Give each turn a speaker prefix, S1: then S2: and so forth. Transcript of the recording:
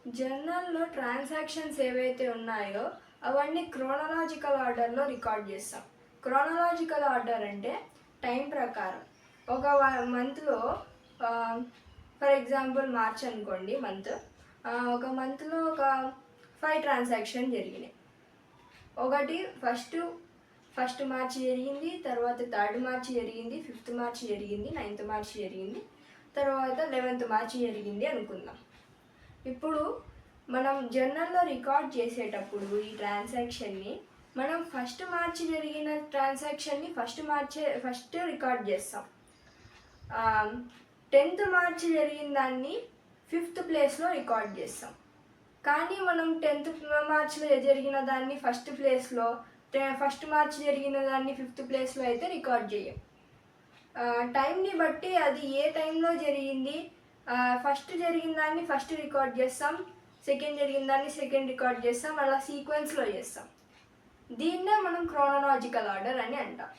S1: జర్నల్లో transactions ఏవైతే ఉన్నాయో అవన్నీ క్రోనలాజికల్ ఆర్డర్లో రికార్డ్ చేస్తాం. క్రోనలాజికల్ ఆర్డర్ అంటే టైం ప్రకారం. ఒక మంత్లో ఫర్ ఎగ్జాంపుల్ మార్చ్ అనుకోండి ఒక మంత్లో ఒక 5 ట్రాన్సాక్షన్ జరిగినాయి. ఒకటి ఫస్ట్ మార్చి జరిగింది, తర్వాత 3rd మార్చి జరిగింది, 5th మార్చి జరిగింది, 9th మార్చి జరిగింది, తర్వాత 11th మార్చి జరిగింది అనుకుందాం. ఇప్పుడు మనం జర్నల్లో రికార్డ్ చేసేటప్పుడు ఈ ట్రాన్సాక్షన్ని మనం 1st మార్చి జరిగిన ట్రాన్సాక్షన్ని ఫస్ట్ రికార్డ్ చేస్తాం. 10th మార్చి జరిగిన దాన్ని 5th ప్లేస్లో రికార్డ్ చేస్తాం. కానీ మనం 10th మార్చిలో జరిగిన దాన్ని 1st ప్లేస్లో, 1st మార్చి జరిగిన దాన్ని 5th ప్లేస్లో అయితే రికార్డ్ చేయం. టైంని బట్టి అది ఏ టైంలో జరిగింది, ఫస్ట్ జరిగిన దాన్ని ఫస్ట్ రికార్డ్ చేస్తాం, సెకండ్ జరిగిన దాన్ని సెకండ్ రికార్డ్ చేస్తాం, అలా సీక్వెన్స్లో చేస్తాం. దీన్నే మనం క్రోనలాజికల్ ఆర్డర్ అని అంటాం.